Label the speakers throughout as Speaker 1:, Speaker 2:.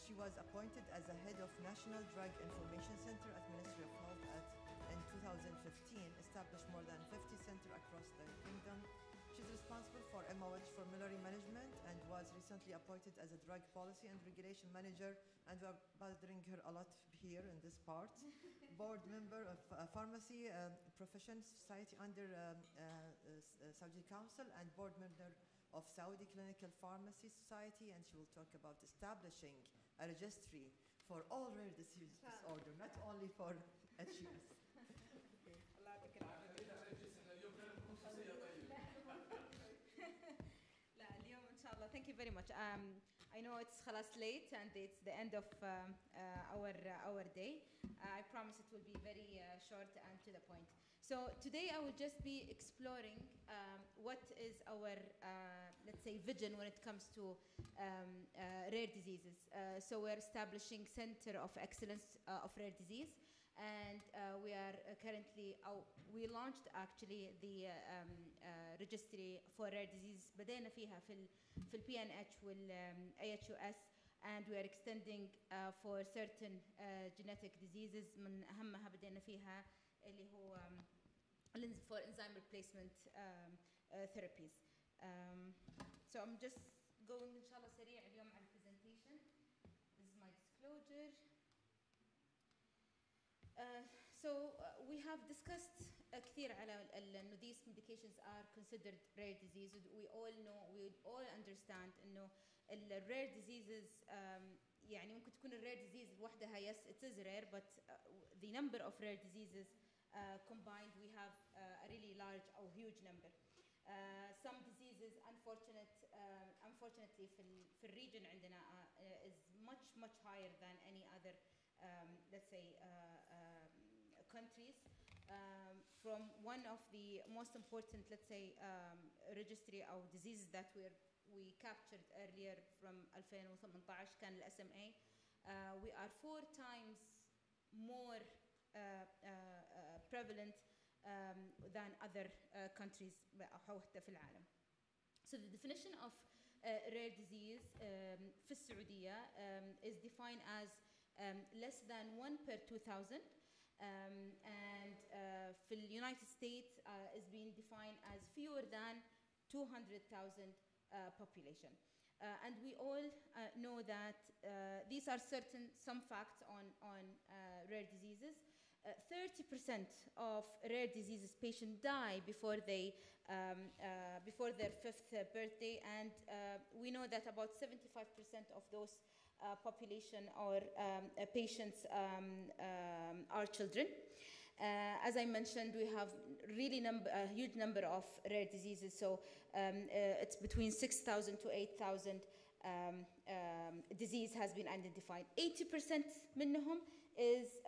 Speaker 1: She was appointed as the head of National Drug Information Center at Ministry of Health in 2015, established more than 50 centers across the kingdom. She's responsible for MOH formulary management and was recently appointed as a drug policy and regulation manager, and we're bothering her a lot here in this part. Board member of Pharmacy Professions Society under Saudi Council, and board member of Saudi Clinical Pharmacy Society, and she will talk about establishing a registry for all rare disease disorder, not only for HUS.
Speaker 2: الله يعطيك لا اليوم إن شاء الله. Thank you very much. I know it's خلاص late and it's the end of our day. I promise it will be very short and to the point. So today I will just be exploring what is our let's say vision when it comes to rare diseases. So we're establishing Center of Excellence of Rare Disease. And we are currently, we launched actually the registry for rare disease. بدينا فيها في PNH وال AHUS, and we are extending for certain genetic diseases. من أهمها بدينا فيها اللي هو for enzyme replacement therapies. So I'm just going إن شاء الله سريع اليوم على presentation. This is my disclosure. We have discussed كثير على إنه these medications are considered rare diseases. We all know, we all understand إنه rare diseases يعني ممكن تكون rare disease لوحدها yes it is rare, but the number of rare diseases combined we have a really large or huge number. Some diseases unfortunately في الريجن عندنا is much higher than any other let's say countries. From one of the most important, let's say, registry of diseases that we captured earlier from 2018 كان ال SMA. We are 4 times more prevalent than other countries حتى في العالم. So the definition of rare disease في السعودية is defined as less than 1 per 2,000, and for the United States is being defined as fewer than 200,000 population. And we all know that these are some facts on rare diseases. 30% of rare diseases patients die before their 5th birthday, and we know that about 75% of those population or patients are children. As I mentioned, we have really a huge number of rare diseases, so it's between 6,000 to 8,000 disease has been identified. 80% منهم is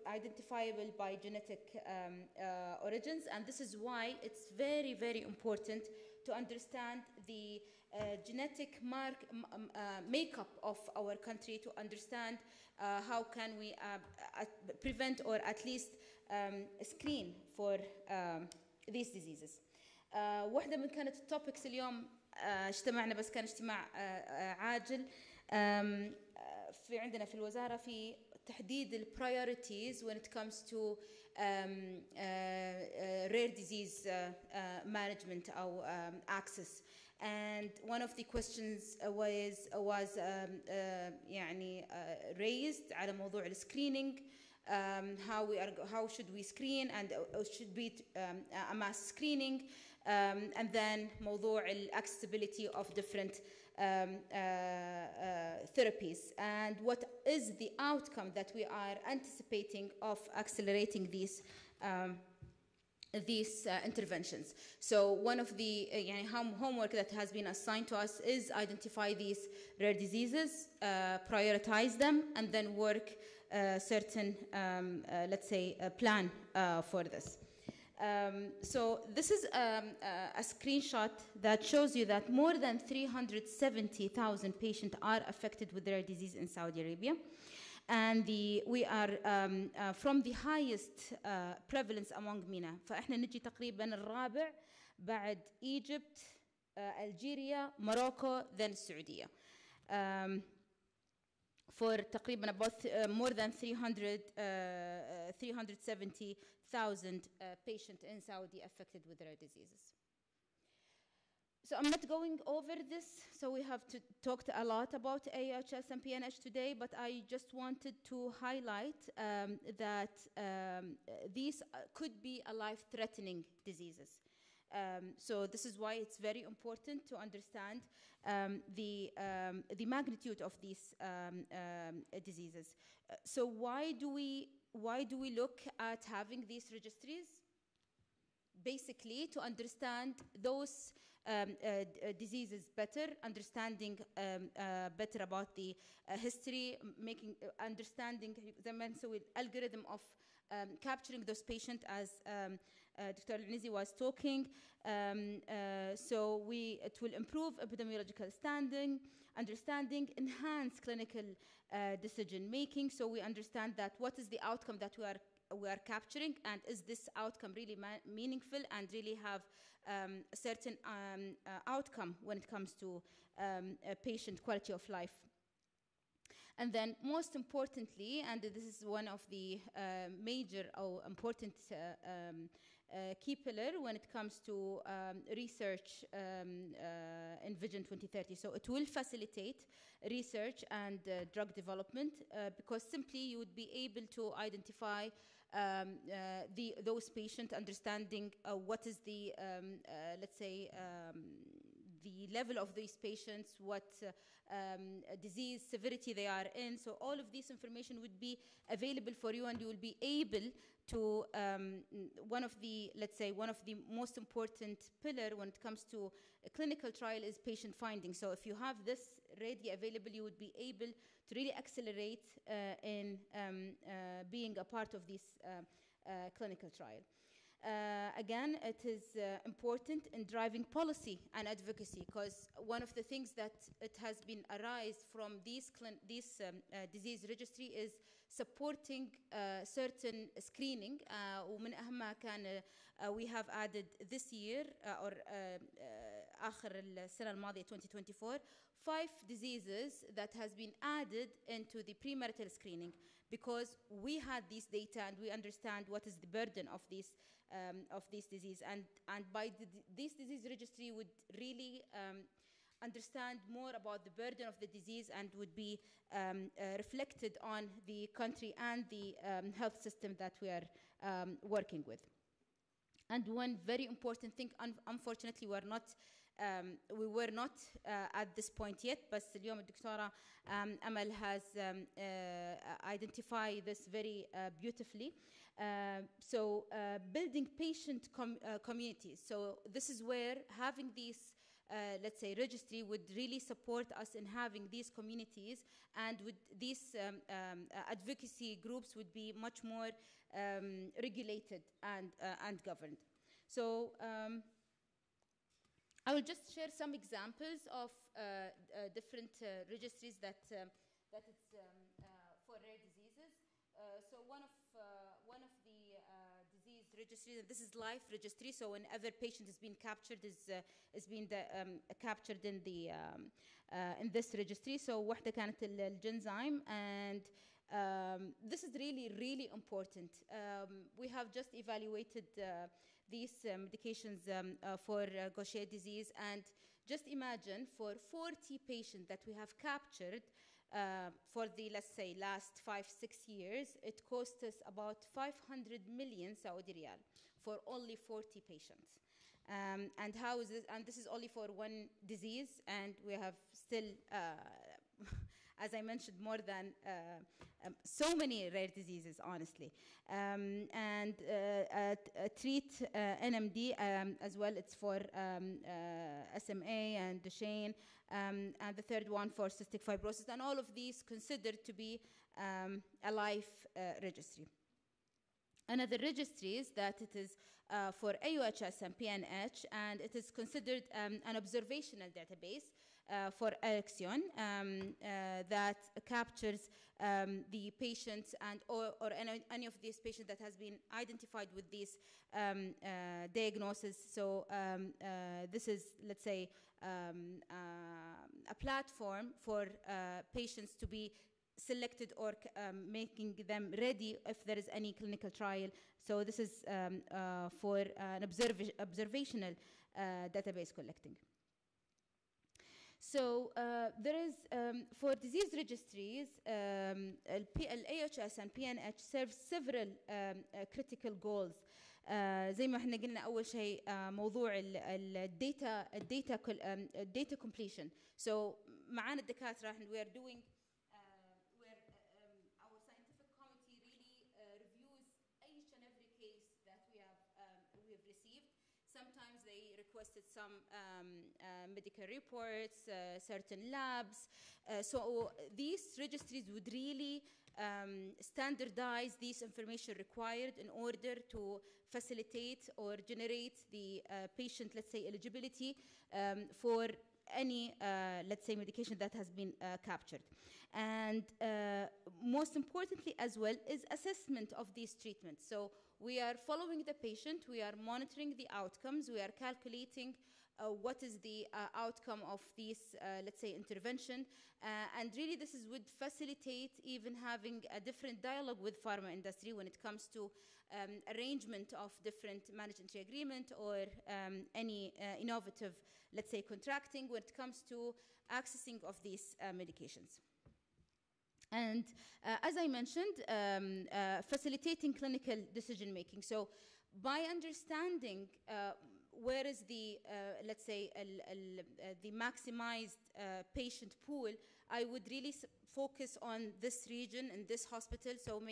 Speaker 2: identifiable by genetic origins, and this is why it's very important to understand the genetic makeup of our country, to understand how can we prevent or at least screen for these diseases. واحدة من كانت التوبكس اليوم اجتمعنا، بس كان اجتماع عاجل في عندنا في الوزارة في تحديد ال priorities when it comes to rare disease management أو access. And one of the questions was يعني raised على موضوع ال screening. How should we screen, and should be a mass screening, and then موضوع accessibility of different therapies, and what is the outcome that we are anticipating of accelerating these interventions. So one of the homework that has been assigned to us is identify these rare diseases, prioritize them, and then work certain, let's say, a plan for this. So this is a screenshot that shows you that more than 370,000 patients are affected with rare disease in Saudi Arabia. And we are from the highest prevalence among MENA. فإحنا نجي تقريبا الرابع بعد Egypt, Algeria, Morocco, then السعودية. for تقريبا about more than 370,000 patients in Saudi affected with rare diseases. So I'm not going over this, so we have talked a lot about AHS and PNH today, but I just wanted to highlight that these could be a life-threatening diseases. So this is why it's very important to understand the magnitude of these diseases. So why do we look at having these registries? Basically, to understand those diseases better, understanding better about the history, understanding the algorithm of capturing those patients, as Dr. Al-Anizi was talking. So it will improve epidemiological understanding, enhance clinical decision making. So we understand that what is the outcome that we are capturing, and is this outcome really meaningful and really have a certain outcome when it comes to patient quality of life. And then most importantly, and this is one of the major or important key pillar when it comes to research in Vision 2030. So it will facilitate research and drug development because simply you would be able to identify those patients, understanding what is the, let's say, the level of these patients, what disease severity they are in. So all of this information would be available for you, and you will be able to, one of the most important pillar when it comes to a clinical trial is patient finding. So if you have this ready available, you would be able to really accelerate in being a part of this clinical trial. Again, it is important in driving policy and advocacy, because one of the things that it has been arise from this disease registry is supporting certain screening. ومن أهمها كان we have added this year or آخر السنة الماضية 2024 5 diseases that has been added into the premarital screening, because we had this data and we understand what is the burden of this disease, and by this disease registry would really understand more about the burden of the disease and would be reflected on the country and the health system that we are working with. And one very important thing, unfortunately we were not at this point yet, but اليوم الدكتورة Amal has identified this very beautifully. So building patient communities. So this is where having these let's say registry would really support us in having these communities, and with these advocacy groups would be much more regulated and governed. So I will just share some examples of different registries that it's for rare diseases. So one of the disease registries, this is life registry. So whenever patient is being captured, is being captured in the in this registry. So واحدة كانت الجنزيم, and this is really important. We have just evaluated these medications for Gaucher disease, and just imagine for 40 patients that we have captured for the, let's say, last 5-6 years, it cost us about 500 million Saudi riyal for only 40 patients. And how is this? And this is only for one disease, and we have still as I mentioned, more than so many rare diseases, honestly. And treat NMD as well. It's for SMA and Duchenne, and the third one for cystic fibrosis. And all of these considered to be a life registry. Another registry is that it is for AUHS and PNH, and it is considered an observational database. for Alexion that captures the patients and or any of these patients that has been identified with this diagnosis. So this is, let's say, a platform for patients to be selected or making them ready if there is any clinical trial. So this is for an observational database collecting. So there is, for disease registries, AHS and PNH serve several critical goals. زي ما احنا قلنا أول شيء موضوع الداتا completion. So معانا الدكاترة and we are doing our scientific committee really reviews each and every case that we have received. Sometimes they requested some medical reports, certain labs. So these registries would really standardize this information required in order to facilitate or generate the patient, let's say, eligibility for any, let's say, medication that has been captured. And most importantly as well is assessment of these treatments. So we are following the patient, we are monitoring the outcomes, we are calculating what is the outcome of this, let's say, intervention. And really this would facilitate even having a different dialogue with pharma industry when it comes to arrangement of different management agreement or any innovative, let's say, contracting when it comes to accessing of these medications. And as I mentioned, facilitating clinical decision making. So by understanding where is the, let's say, the maximized patient pool, I would really focus on this region and this hospital, so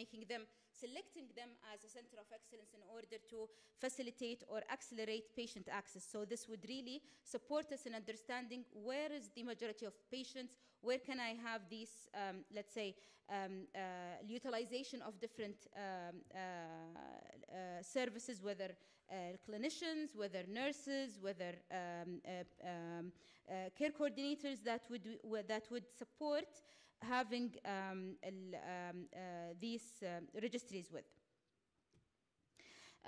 Speaker 2: selecting them as a center of excellence in order to facilitate or accelerate patient access. So this would really support us in understanding where is the majority of patients, where can I have these, let's say, utilization of different services, whether clinicians, whether nurses, whether care coordinators that would support having these registries with.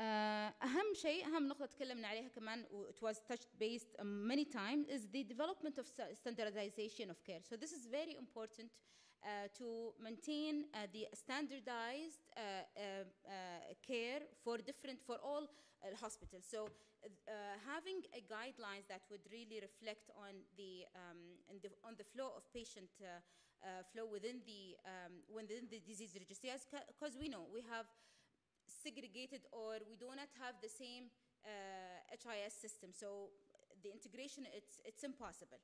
Speaker 2: أهم نقطة تكلمنا عليها كمان, it was touched based many times, is the development of standardization of care. So this is very important to maintain the standardized care for all hospitals. So having a guidelines that would really reflect on on the flow of patient flow within the disease registry, because we know we have segregated or we do not have the same HIS system. So the integration, it's impossible.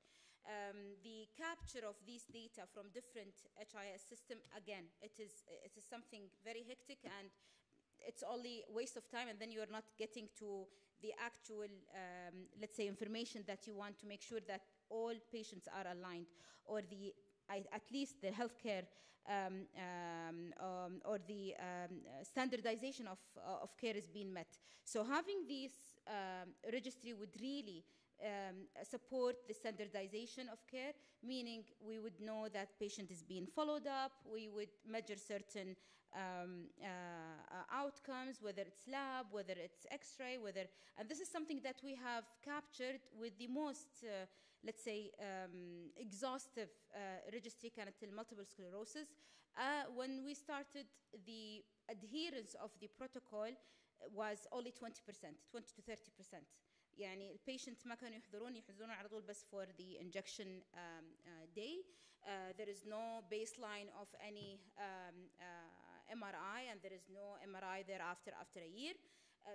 Speaker 2: The capture of these data from different HIS system, again, it is something very hectic, and it's only waste of time, and then you're not getting to the actual, let's say, information that you want to make sure that all patients are aligned, or at least the healthcare or the standardization of care is being met. So having this registry would really support the standardization of care, meaning we would know that patient is being followed up, we would measure certain outcomes, whether it's lab, whether it's x-ray, and this is something that we have captured with the most, let's say, exhaustive registry كانت multiple sclerosis. When we started, the adherence of the protocol was only 20%, 20 to 30%. يعني البيشنت ما كانوا يحضرون على طول بس for the injection day. There is no baseline of any MRI, and there is no MRI thereafter after a year.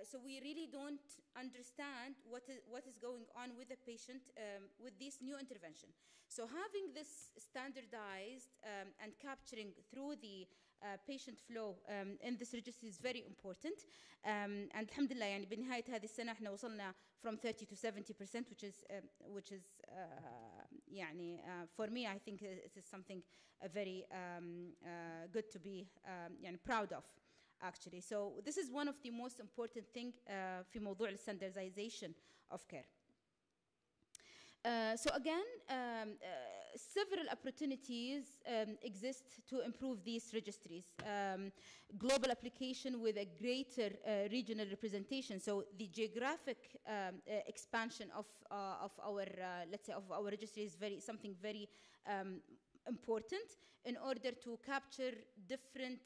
Speaker 2: So we really don't understand what is going on with the patient with this new intervention. So having this standardized and capturing through the patient flow in this registry is very important. And الحمد لله يعني بنهاية هذه السنة احنا وصلنا from 30 to 70%, which is يعني for me I think it is something very good to be يعني proud of actually. So this is one of the most important thing في موضوع standardization of care. So again, several opportunities exist to improve these registries. Global application with a greater regional representation. So the geographic expansion of our, let's say, of our registry is something very important in order to capture different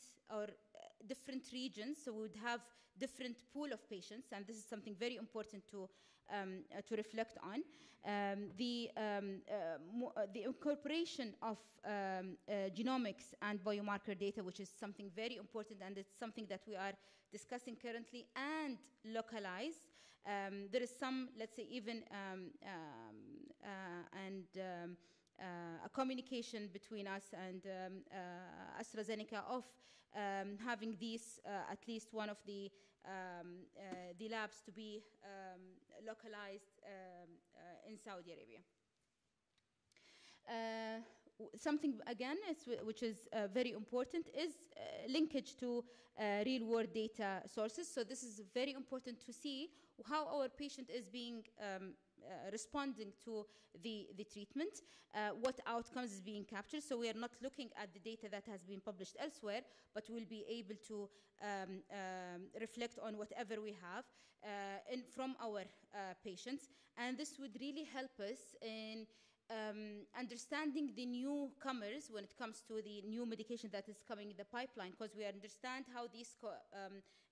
Speaker 2: regions. So we would have different pool of patients, and this is something very important to reflect on. The incorporation of genomics and biomarker data, which is something very important, and it's something that we are discussing currently, and localize. There is some, let's say, even a communication between us and AstraZeneca of having these, at least one of the labs to be localized in Saudi Arabia. Something again which is very important is linkage to real world data sources. So this is very important to see how our patient is being responding to the treatment, what outcomes is being captured. So we are not looking at the data that has been published elsewhere, but we'll be able to reflect on whatever we have from our patients. And this would really help us in understanding the newcomers when it comes to the new medication that is coming in the pipeline, because we understand how this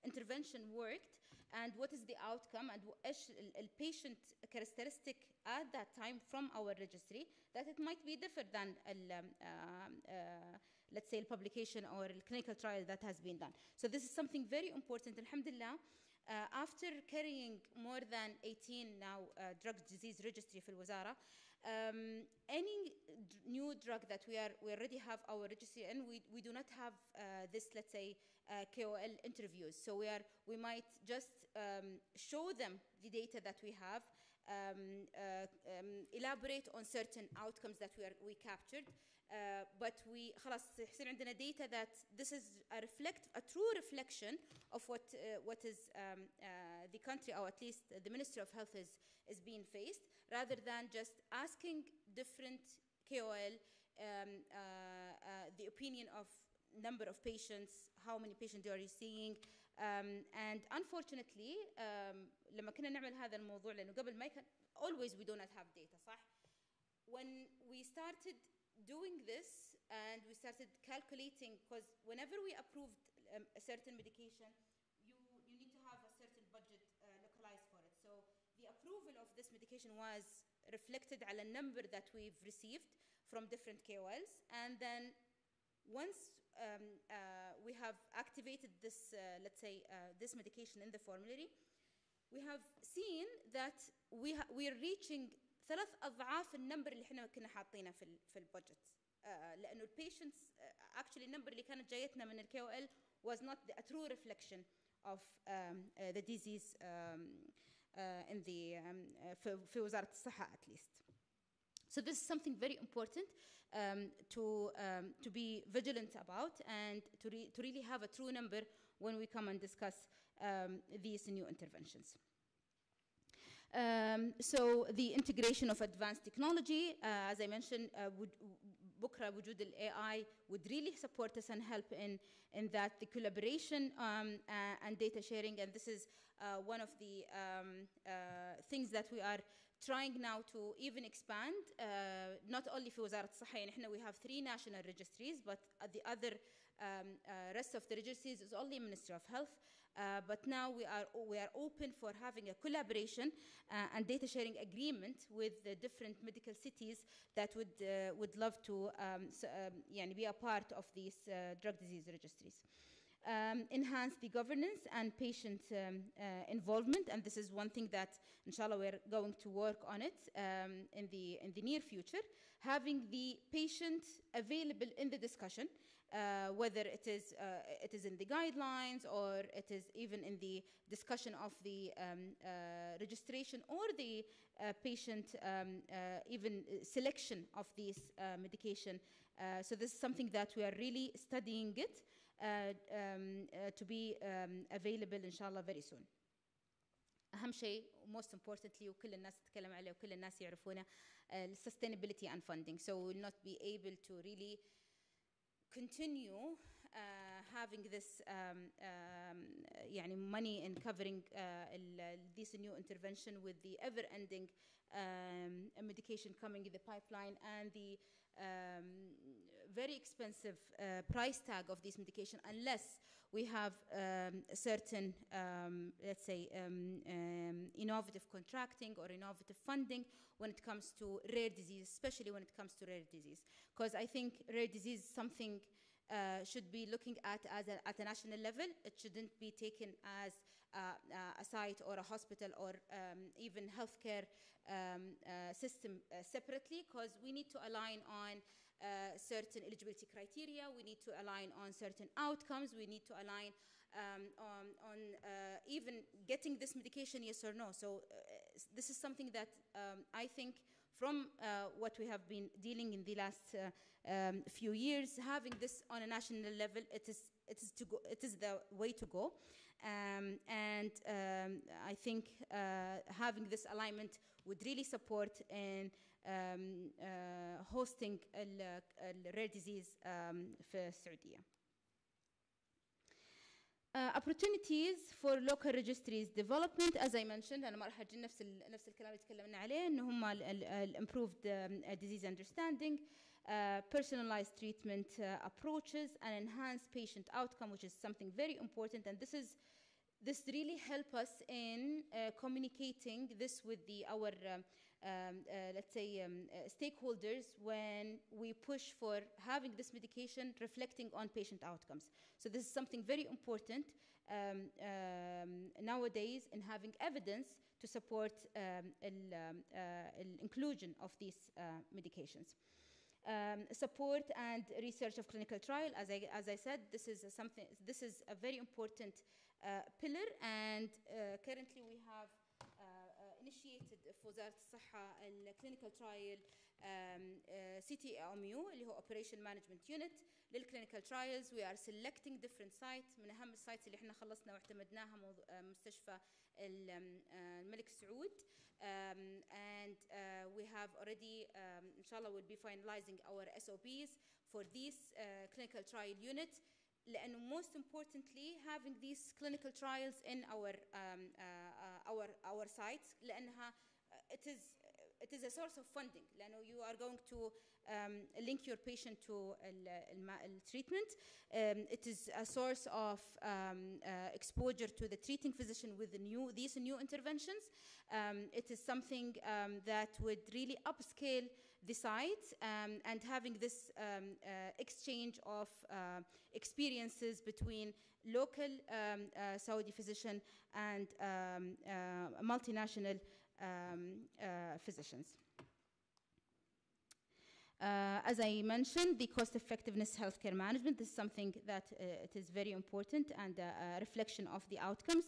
Speaker 2: intervention worked and what is the outcome and patient characteristic at that time from our registry, that it might be different than let's say, publication or clinical trial that has been done. So this is something very important. Alhamdulillah, after carrying more than 18 now drug disease registry في الوزارة, any new drug that we already have our registry, and we do not have this, let's say, KOL interviews. So we might just show them the data that we have, elaborate on certain outcomes that we captured, but we خلاص يصير عندنا data that this is a true reflection of what is the country, or at least the Ministry of Health is being faced, rather than just asking different KOL the opinion of number of patients, how many patients are you seeing. And unfortunately لما كنا نعمل هذا الموضوع لأنه قبل ما كان always we do not have data صح. When we started doing this and we started calculating, because whenever we approved a certain medication, you need to have a certain budget localized for it. So the approval of this medication was reflected على number that we've received from different KOLs, and then once we have activated this, let's say, this medication in the formulary, we have seen that we are reaching 3 أضعاف النمبر اللي احنا كنا حاطينه في البادجت، لأنه patients actually النمبر اللي كانت جايتنا من KOL was not a true reflection of the disease in the في وزارة الصحة at least. So this is something very important to be vigilant about, and to really have a true number when we come and discuss these new interventions. So the integration of advanced technology, as I mentioned, بكرة وجود ال AI would really support us and help in that, the collaboration and data sharing, and this is one of the things that we are trying now to even expand, not only في وزارة الصحة. يعني احنا we have 3 national registries, but the other rest of the registries is only Ministry of Health. But now we are open for having a collaboration and data sharing agreement with the different medical cities that would love to يعني be a part of these drug disease registries. Enhance the governance and patient involvement, and this is one thing that inshallah we're going to work on it in the near future. Having the patient available in the discussion, whether it is in the guidelines or it is even in the discussion of the registration or the patient even selection of this medication. So this is something that we are really studying it to be available inshallah very soon. أهم شيء most importantly وكل الناس تتكلم عليه وكل الناس يعرفونه sustainability and funding. So we will not be able to really continue having this يعني money in covering this new intervention with the ever-ending medication coming in the pipeline and the very expensive price tag of this medication, unless we have a certain, let's say, innovative contracting or innovative funding when it comes to rare disease, especially when it comes to rare disease. Because I think rare disease is something should be looking at as at a national level. It shouldn't be taken as a site or a hospital or even healthcare system separately, because we need to align on certain eligibility criteria, we need to align on certain outcomes, we need to align on even getting this medication, yes or no. So this is something that I think from what we have been dealing in the last few years, having this on a national level, it is the way to go. And I think having this alignment would really support in hosting rare disease في السعودية. Opportunities for local registries development, as I mentioned, أنا ما راح أجي نفس الكلام اللي تكلمنا عليه، إنه هم improved disease understanding, personalized treatment approaches, and enhanced patient outcome, which is something very important. And this really help us in communicating this with our let's say stakeholders when we push for having this medication reflecting on patient outcomes. So this is something very important nowadays in having evidence to support inclusion of these medications. Support and research of clinical trial, as I said, this is a very important pillar, and currently we have initiated في وزارة الصحة clinical trial CTMU اللي هو Operation Management Unit للclinical trials. We are selecting different sites. من أهم السايتس اللي احنا خلصنا واعتمدناها مستشفى الملك سعود, and we have already inshallah will be finalizing our SOPs for this clinical trial unit. لأنه most importantly having these clinical trials in our sites, لأنها it is a source of funding, لأنه you are going to link your patient to treatment. It is a source of exposure to the treating physician with these new interventions. It is something that would really upscale the site, and having this exchange of experiences between local Saudi physician and multinational physicians. As I mentioned, the cost-effectiveness healthcare management is something that it is very important and a reflection of the outcomes.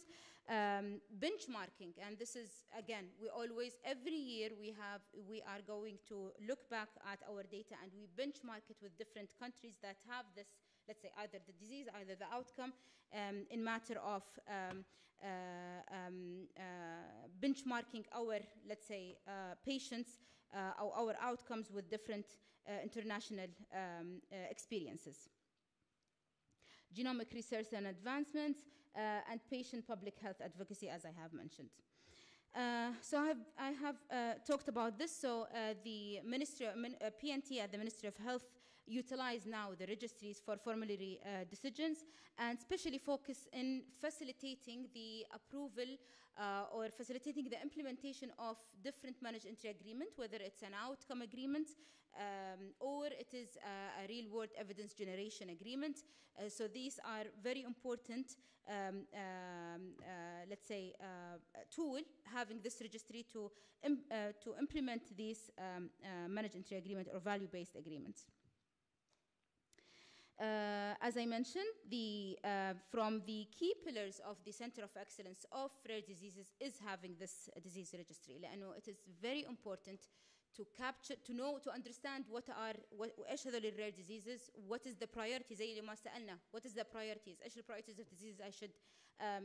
Speaker 2: Benchmarking, and this is again, we always every year we are going to look back at our data and we benchmark it with different countries that have this, let's say, either the disease, either the outcome, in matter of benchmarking our, let's say, patients or our outcomes with different international experiences. Genomic research and advancements, and patient public health advocacy, as I have mentioned. So I have talked about this. So the Ministry, PNT at the Ministry of Health utilize now the registries for formulary decisions, and especially focus in facilitating the approval or facilitating the implementation of different managed entry agreement, whether it's an outcome agreement or it is a real-world evidence generation agreement. So these are very important, let's say, tool, having this registry to implement these managed entry agreement or value-based agreements. As I mentioned, from the key pillars of the Center of Excellence of Rare Diseases is having this disease registry. لأنه it is very important to capture, to understand إيش هذول rare diseases, what is the priority, زي اللي ما سألنا, what is the priorities, إيش the priorities of diseases I should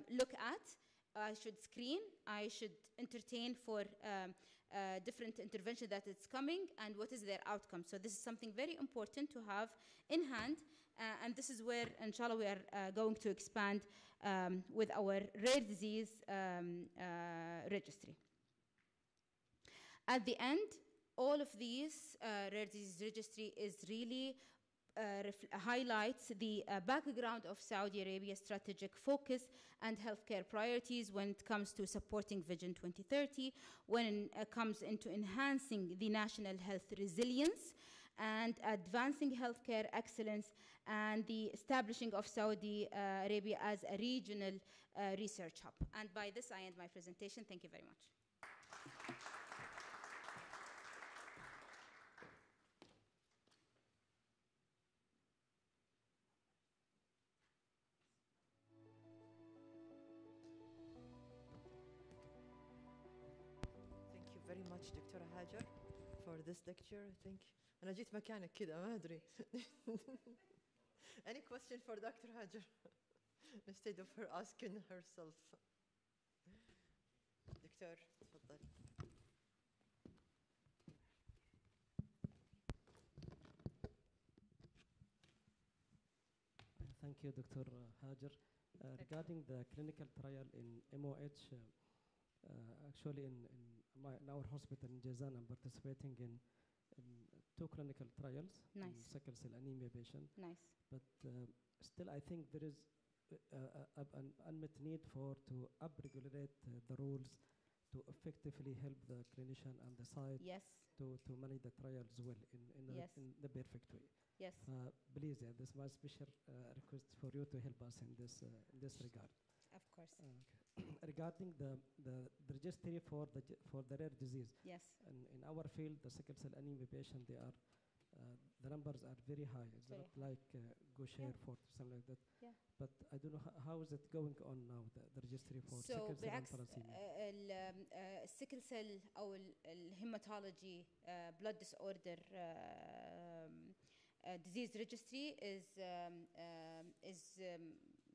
Speaker 2: look at, I should screen, I should entertain for different intervention that is coming, and what is their outcome. So this is something very important to have in hand, and this is where, inshallah, we are going to expand with our rare disease registry. At the end, all of these rare disease registry is really highlights the background of Saudi Arabia's strategic focus and healthcare priorities when it comes to supporting Vision 2030, when it comes into enhancing the national health resilience and advancing healthcare excellence, and the establishing of Saudi Arabia as a regional research hub. And by this, I end my presentation. Thank you very much.
Speaker 1: Thank you very much دكتورة هاجر for this lecture. I think أنا جيت مكانك كده ما أدري. Any question for Dr. Hajar instead of her asking herself? دكتور تفضل.
Speaker 3: Thank you, Dr. Hajar. Regarding the clinical trial in MOH, actually in our hospital in Jazan, I'm participating in 2 clinical trials in
Speaker 2: Nice.
Speaker 3: sickle cell anemia patient.
Speaker 2: Nice.
Speaker 3: But still, I think there is an unmet need to upregulate the rules to effectively help the clinician and the site
Speaker 2: Yes.
Speaker 3: to manage the trials well
Speaker 2: Yes.
Speaker 3: in the perfect way.
Speaker 2: Yes.
Speaker 3: Please, this is my special request for you to help us in this regard.
Speaker 2: Of course.
Speaker 3: Regarding the registry for the rare disease,
Speaker 2: Yes.
Speaker 3: in our field, the sickle cell anemia patient, they are the numbers are very high. It's
Speaker 2: Very
Speaker 3: not like Gaucher
Speaker 2: Yeah.
Speaker 3: Fort or something like that.
Speaker 2: Yeah.
Speaker 3: But I don't know how is it going on now, the registry for
Speaker 2: So
Speaker 3: sickle cell and
Speaker 2: بالعكس
Speaker 3: thalassemia.
Speaker 2: السيكل سيل او الهيماتولوجي blood disorder disease registry is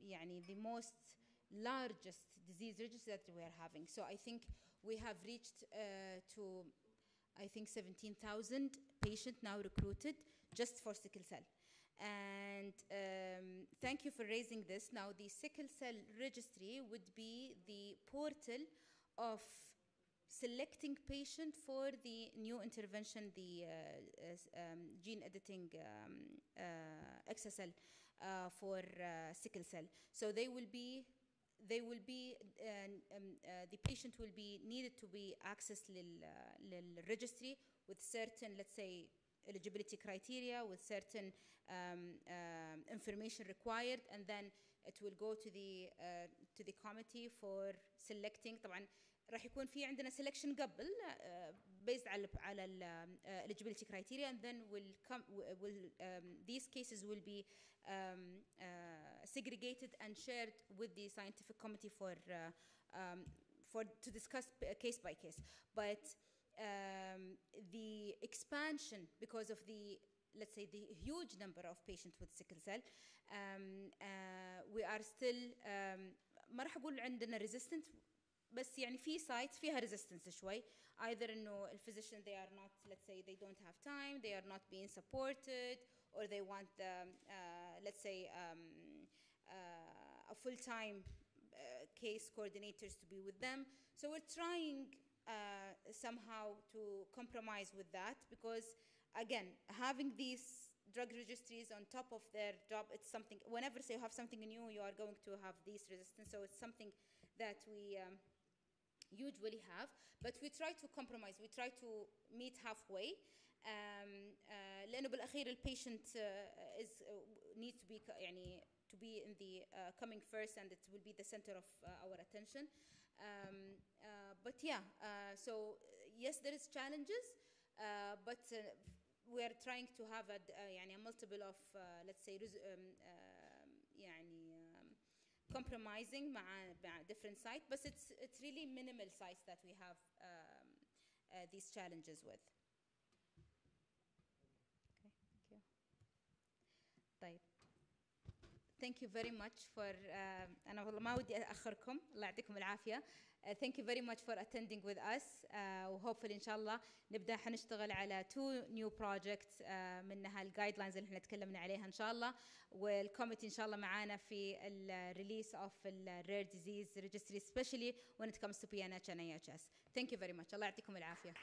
Speaker 2: يعني the most largest disease registry that we are having. So I think we have reached to I think 17,000 patients now recruited just for sickle cell. And thank you for raising this. Now the sickle cell registry would be the portal of selecting patient for the new intervention, the gene editing XSL for sickle cell. So the patient will be needed to be accessed للregistry with certain, let's say, eligibility criteria, with certain information required, and then it will go to the committee for selecting. طبعا راح يكون في عندنا selection قبل based على eligibility criteria, and then these cases will be segregated and shared with the scientific committee to discuss case by case. But the expansion, because of the, let's say, the huge number of patients with sickle cell, we are still ما راح أقول عندنا resistant، بس يعني في sites فيها resistance شوي. Either إنه physician they are not, let's say, they don't have time, they are not being supported, or they want let's say a full-time case coordinators to be with them. So we're trying somehow to compromise with that, because again, having these drug registries on top of their job, it's something, whenever you have something new, you are going to have these resistance. So it's something that we usually have, but we try to compromise, we try to meet halfway. لأنه بالأخير الpatient needs to be يعني to be in the coming first, and it will be the center of our attention. But yeah, so yes, there is challenges, but we are trying to have يعني a multiple of let's say يعني compromising مع different sites, but it's really minimal sites that we have these challenges with. Okay, thank you. طيب Thank you very much for أنا والله ما ودي أأخركم الله يعطيكم العافية. Thank you very much for attending with us. وhopefully إن شاء الله نبدأ حنشتغل على 2 new projects منها الجايدلاينز اللي احنا تكلمنا عليها إن شاء الله والكوميتي إن شاء الله معانا في release of rare disease registry especially when it comes to PNH and AHS. Thank you very much. الله يعطيكم العافية.